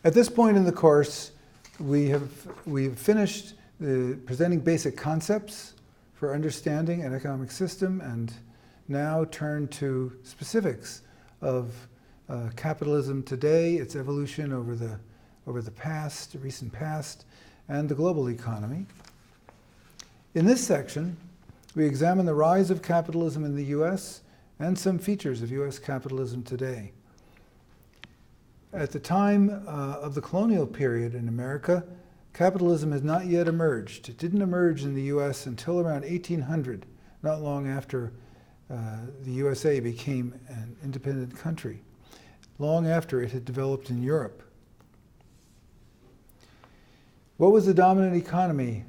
At this point in the course, we've finished presenting basic concepts for understanding an economic system, and now turn to specifics of capitalism today, its evolution over the past, recent past, and the global economy. In this section, we examine the rise of capitalism in the US and some features of US capitalism today. At the time of the colonial period in America, capitalism had not yet emerged. It didn't emerge in the US until around 1800, not long after the USA became an independent country, long after it had developed in Europe. What was the dominant economy,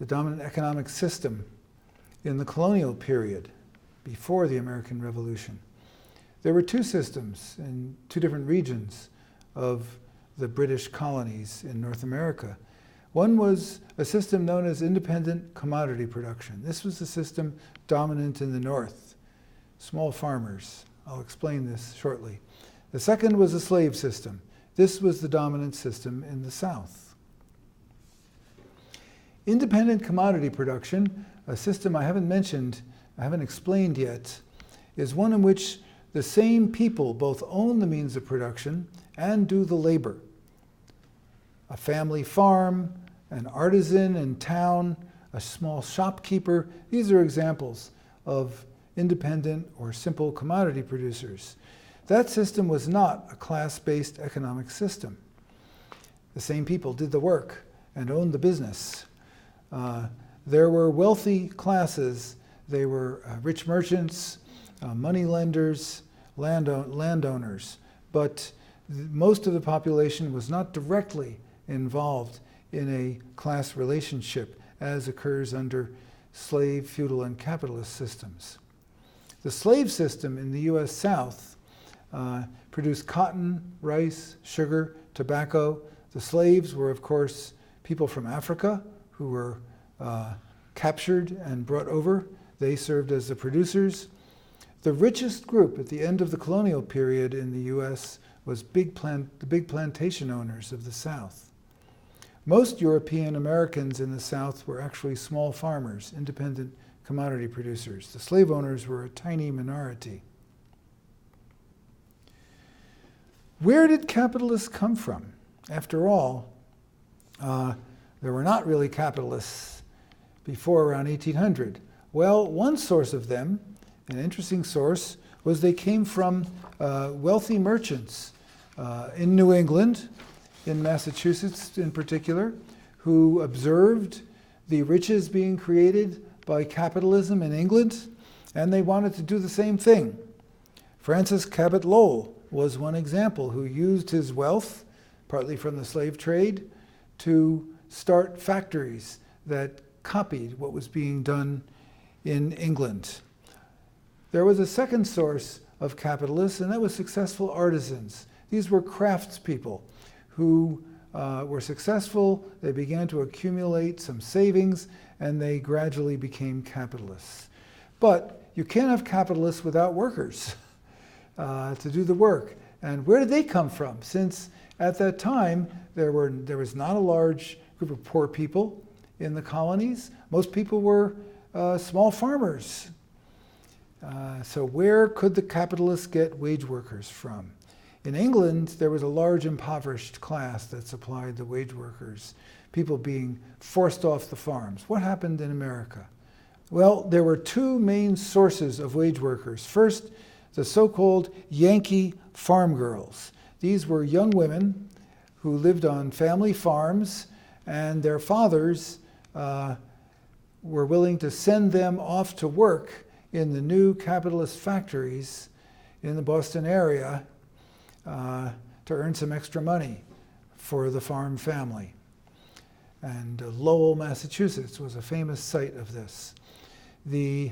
the dominant economic system in the colonial period before the American Revolution? There were two systems in two different regions of the British colonies in North America. One was a system known as independent commodity production. This was the system dominant in the North, small farmers. I'll explain this shortly. The second was a slave system. This was the dominant system in the South. Independent commodity production, a system I haven't explained yet, is one in which the same people both own the means of production and do the labor. A family farm, an artisan in town, a small shopkeeper, these are examples of independent or simple commodity producers. That system was not a class-based economic system. The same people did the work and owned the business. There were wealthy classes. They were rich merchants, money lenders, landowners, but most of the population was not directly involved in a class relationship as occurs under slave, feudal, and capitalist systems. The slave system in the US South produced cotton, rice, sugar, tobacco. The slaves were, of course, people from Africa who were captured and brought over. They served as the producers. The richest group at the end of the colonial period in the US was the big plantation owners of the South. Most European Americans in the South were actually small farmers, independent commodity producers. The slave owners were a tiny minority. Where did capitalists come from? After all, there were not really capitalists before around 1800. Well, one source of them, an interesting source, was they came from wealthy merchants in New England, in Massachusetts in particular, who observed the riches being created by capitalism in England, and they wanted to do the same thing. Francis Cabot Lowell was one example who used his wealth, partly from the slave trade, to start factories that copied what was being done in England. There was a second source of capitalists, and that was successful artisans. These were craftspeople who were successful. They began to accumulate some savings, and they gradually became capitalists. But you can't have capitalists without workers to do the work. And where did they come from? Since at that time, there was not a large group of poor people in the colonies. Most people were small farmers. So where could the capitalists get wage workers from? In England, there was a large impoverished class that supplied the wage workers, people being forced off the farms. What happened in America? Well, there were two main sources of wage workers. First, the so-called Yankee farm girls. These were young women who lived on family farms, and their fathers were willing to send them off to work in the new capitalist factories in the Boston area to earn some extra money for the farm family. And Lowell, Massachusetts was a famous site of this.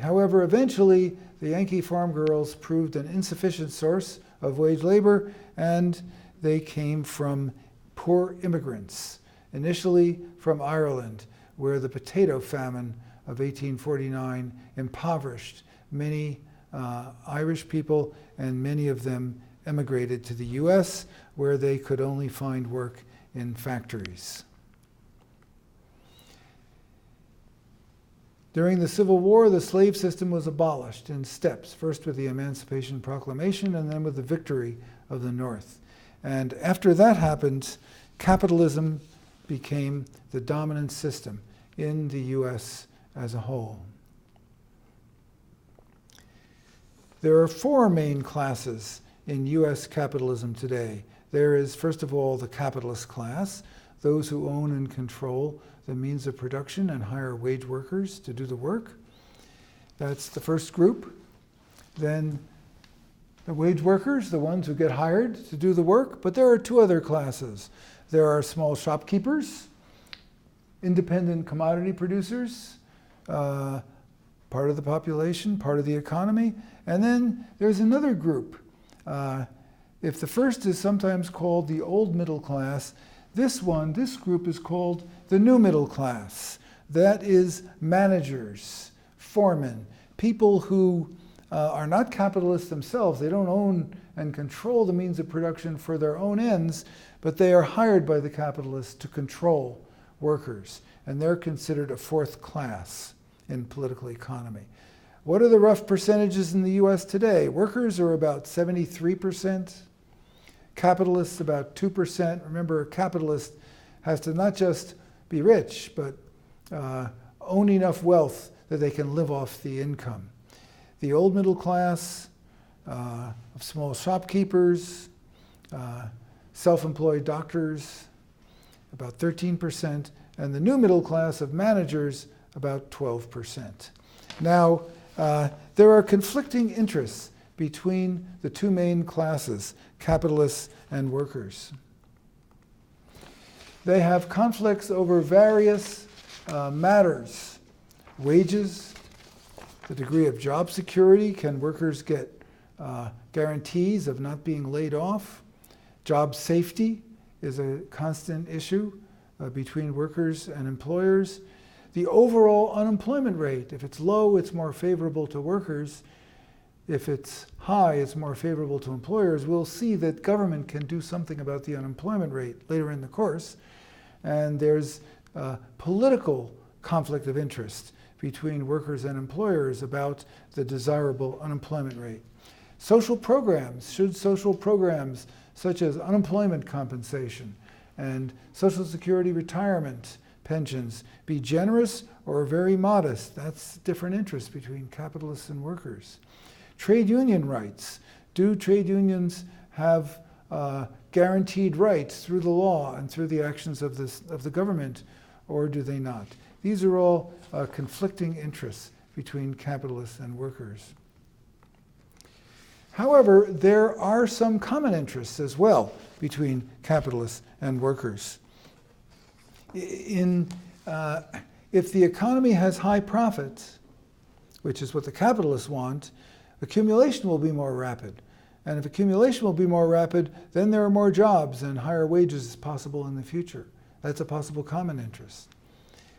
However, eventually, the Yankee farm girls proved an insufficient source of wage labor, and they came from poor immigrants, initially from Ireland, where the potato famine of 1849 impoverished many Irish people, and many of them emigrated to the US, where they could only find work in factories. During the Civil War, the slave system was abolished in steps, first with the Emancipation Proclamation and then with the victory of the North. And after that happened, capitalism became the dominant system in the US as a whole. There are four main classes in US capitalism today. There is, first of all, the capitalist class, those who own and control the means of production and hire wage workers to do the work. That's the first group. Then the wage workers, the ones who get hired to do the work. But there are two other classes. There are small shopkeepers, independent commodity producers, part of the population, part of the economy. And then there's another group. If the first is sometimes called the old middle class, this group is called the new middle class. That is managers, foremen, people who are not capitalists themselves. They don't own and control the means of production for their own ends, but they are hired by the capitalists to control workers. And they're considered a fourth class in political economy. What are the rough percentages in the US today? Workers are about 73%. Capitalists about 2%. Remember, a capitalist has to not just be rich, but own enough wealth that they can live off the income. The old middle class of small shopkeepers, self-employed doctors, about 13%, and the new middle class of managers, about 12%. Now, there are conflicting interests between the two main classes, capitalists and workers. They have conflicts over various matters: wages, the degree of job security. Can workers get guarantees of not being laid off? Job safety is a constant issue between workers and employers. The overall unemployment rate, if it's low, it's more favorable to workers. If it's high, it's more favorable to employers. We'll see that government can do something about the unemployment rate later in the course. And there's political conflict of interest between workers and employers about the desirable unemployment rate. Social programs, should social programs such as unemployment compensation and Social Security retirement pensions be generous or very modest? That's different interests between capitalists and workers. Trade union rights. Do trade unions have guaranteed rights through the law and through the actions of the government, or do they not? These are all conflicting interests between capitalists and workers. However, there are some common interests as well between capitalists and workers. If the economy has high profits, which is what the capitalists want, accumulation will be more rapid. And if accumulation will be more rapid, then there are more jobs and higher wages possible in the future. That's a possible common interest.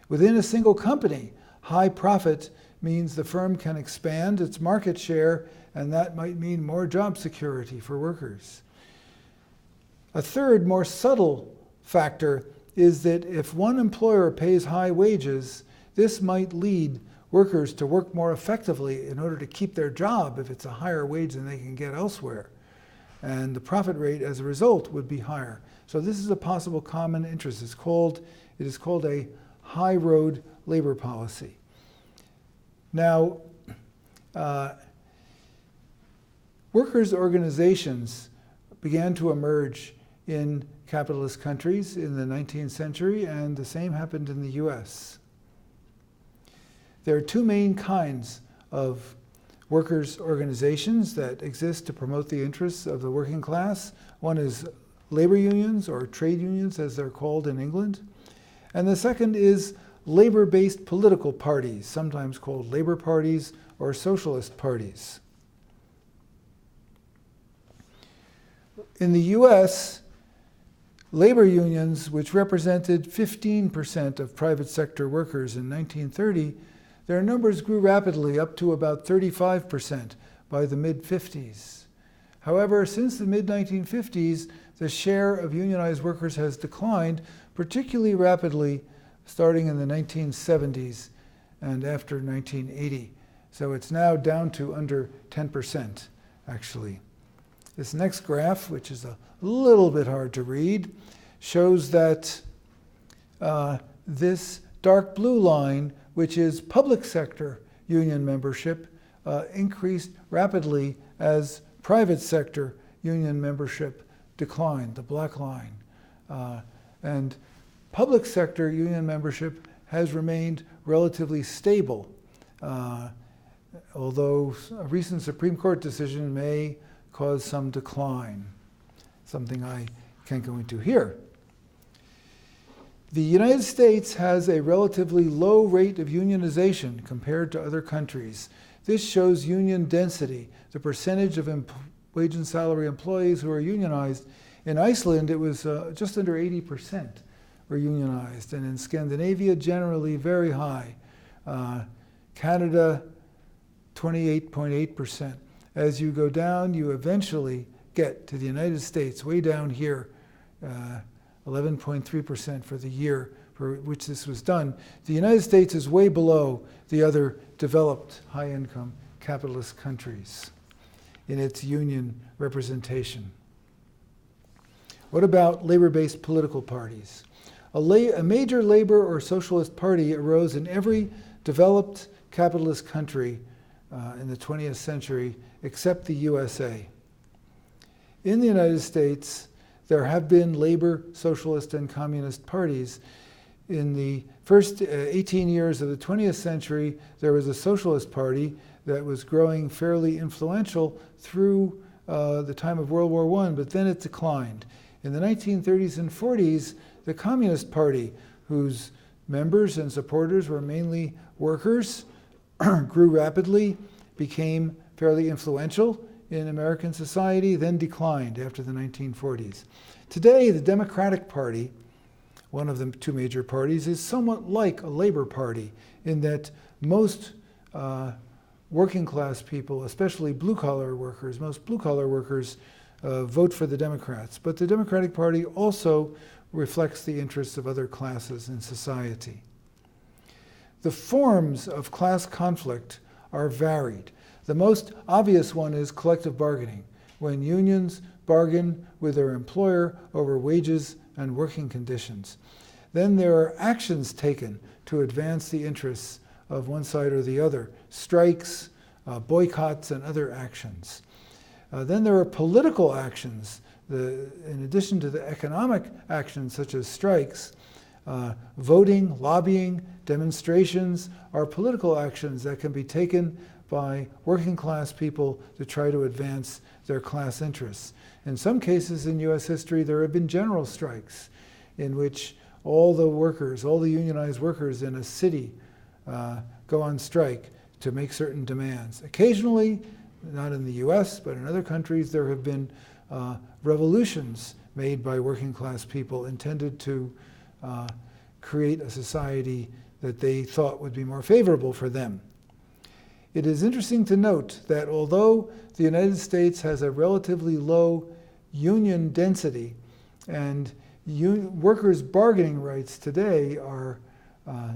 Within a single company, high profit means the firm can expand its market share, and that might mean more job security for workers. A third, more subtle factor is that if one employer pays high wages, this might lead workers to work more effectively in order to keep their job if it's a higher wage than they can get elsewhere. And the profit rate as a result would be higher. So this is a possible common interest. It is called a high road labor policy. Now, workers' organizations began to emerge in capitalist countries in the 19th century, and the same happened in the US. There are two main kinds of workers' organizations that exist to promote the interests of the working class. One is labor unions, or trade unions as they're called in England. And the second is labor-based political parties, sometimes called labor parties or socialist parties. In the US, labor unions, which represented 15% of private sector workers in 1930, their numbers grew rapidly up to about 35% by the mid-50s. However, since the mid-1950s, the share of unionized workers has declined, particularly rapidly starting in the 1970s and after 1980. So it's now down to under 10%, actually. This next graph, which is a little bit hard to read, shows that this dark blue line, which is public sector union membership, increased rapidly as private sector union membership declined, the black line. And public sector union membership has remained relatively stable, although a recent Supreme Court decision may cause some decline, something I can't go into here. The United States has a relatively low rate of unionization compared to other countries. This shows union density, the percentage of wage and salary employees who are unionized. In Iceland, it was just under 80% were unionized, and in Scandinavia, generally very high. Canada, 28.8%. As you go down, you eventually get to the United States, way down here, 11.3% for the year for which this was done. The United States is way below the other developed high-income capitalist countries in its union representation. What about labor-based political parties? A major labor or socialist party arose in every developed capitalist country in the 20th century except the USA. In the United States, there have been labor, socialist, and communist parties. In the first 18 years of the 20th century, there was a socialist party that was growing fairly influential through the time of World War I, but then it declined. In the 1930s and 40s, the Communist Party, whose members and supporters were mainly workers, grew rapidly, became fairly influential in American society, then declined after the 1940s. Today, the Democratic Party, one of the two major parties, is somewhat like a labor party in that most working class people, especially blue-collar workers, most blue-collar workers vote for the Democrats. But the Democratic Party also reflects the interests of other classes in society. The forms of class conflict are varied. The most obvious one is collective bargaining, when unions bargain with their employer over wages and working conditions. Then there are actions taken to advance the interests of one side or the other, strikes, boycotts, and other actions. Then there are political actions. In addition to the economic actions such as strikes, voting, lobbying, demonstrations are political actions that can be taken by working class people to try to advance their class interests. In some cases in US history, there have been general strikes in which all the workers, all the unionized workers in a city go on strike to make certain demands. Occasionally, not in the US, but in other countries, there have been revolutions made by working class people intended to create a society that they thought would be more favorable for them. It is interesting to note that although the United States has a relatively low union density and workers' bargaining rights today are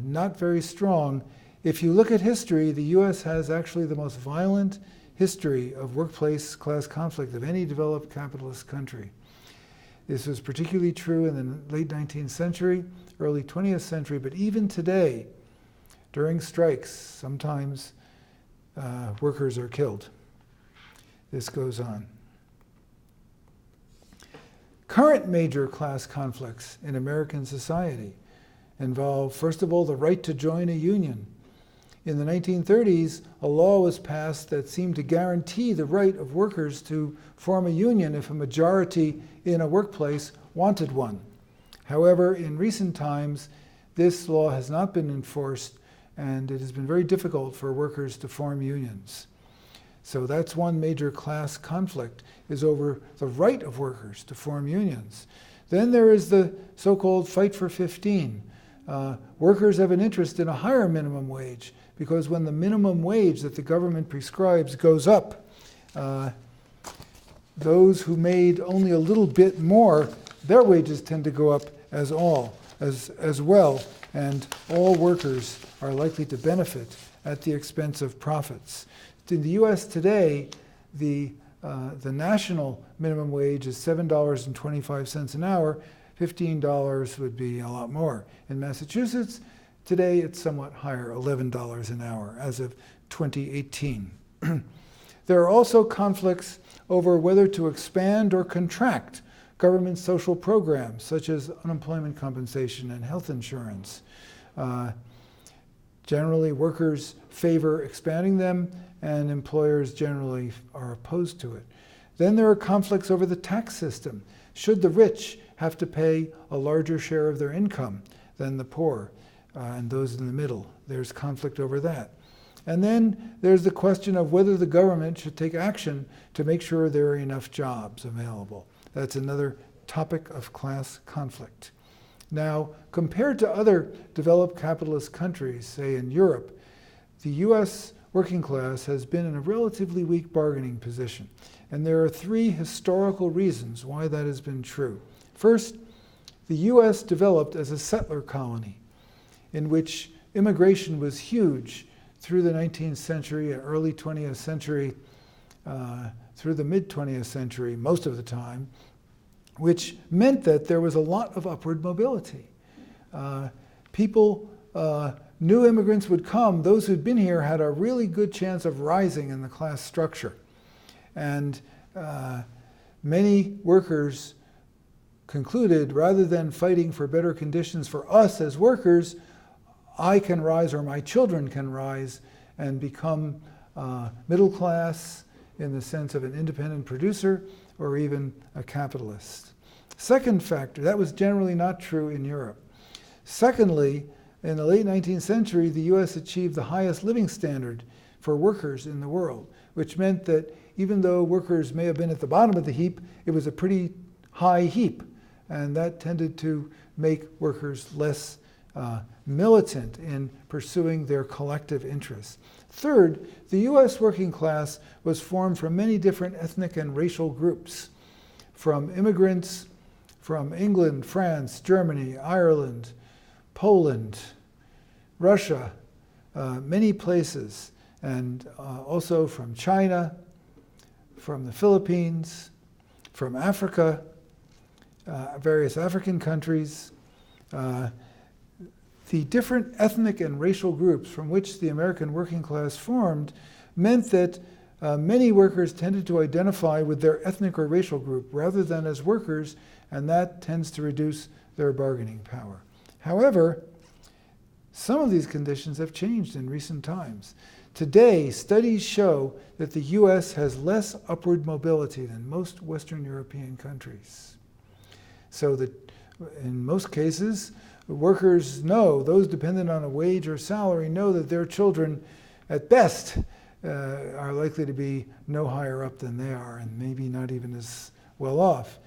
not very strong, if you look at history, the US has actually the most violent history of workplace class conflict of any developed capitalist country. This was particularly true in the late 19th century, early 20th century, but even today, during strikes, sometimes workers are killed. This goes on. Current major class conflicts in American society involve, first of all, the right to join a union. In the 1930s, a law was passed that seemed to guarantee the right of workers to form a union if a majority in a workplace wanted one. However, in recent times, this law has not been enforced, and it has been very difficult for workers to form unions. So that's one major class conflict, is over the right of workers to form unions. Then there is the so-called fight for 15. Workers have an interest in a higher minimum wage, because when the minimum wage that the government prescribes goes up, those who made only a little bit more, their wages tend to go up as well, and all workers are likely to benefit at the expense of profits. In the US today, the national minimum wage is $7.25 an hour. $15 would be a lot more. In Massachusetts, today it's somewhat higher, $11 an hour as of 2018. There are also conflicts over whether to expand or contract government social programs, such as unemployment compensation and health insurance. Generally, workers favor expanding them, and employers generally are opposed to it. Then there are conflicts over the tax system. Should the rich have to pay a larger share of their income than the poor and those in the middle? There's conflict over that. And then there's the question of whether the government should take action to make sure there are enough jobs available. That's another topic of class conflict. Now, compared to other developed capitalist countries, say in Europe, the US working class has been in a relatively weak bargaining position. And there are three historical reasons why that has been true. First, the US developed as a settler colony in which immigration was huge through the 19th century and early 20th century, through the mid-20th century most of the time, which meant that there was a lot of upward mobility. People new immigrants would come. Those who'd been here had a really good chance of rising in the class structure. And many workers concluded, rather than fighting for better conditions for us as workers, I can rise or my children can rise and become middle class in the sense of an independent producer or even a capitalist. Second factor, that was generally not true in Europe. Secondly, in the late 19th century, the US achieved the highest living standard for workers in the world, which meant that even though workers may have been at the bottom of the heap, it was a pretty high heap. And that tended to make workers less militant in pursuing their collective interests. Third, the US working class was formed from many different ethnic and racial groups, from immigrants from England, France, Germany, Ireland, Poland, Russia, many places, and also from China, from the Philippines, from Africa, various African countries. The different ethnic and racial groups from which the American working class formed meant that many workers tended to identify with their ethnic or racial group rather than as workers, and that tends to reduce their bargaining power. However, some of these conditions have changed in recent times. Today, studies show that the US has less upward mobility than most Western European countries. So that in most cases, workers know, those dependent on a wage or salary know that their children, at best, are likely to be no higher up than they are, and maybe not even as well off.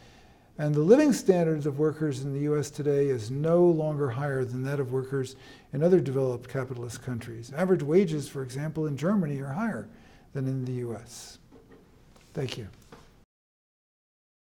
And the living standards of workers in the US today is no longer higher than that of workers in other developed capitalist countries. Average wages, for example, in Germany are higher than in the US. Thank you.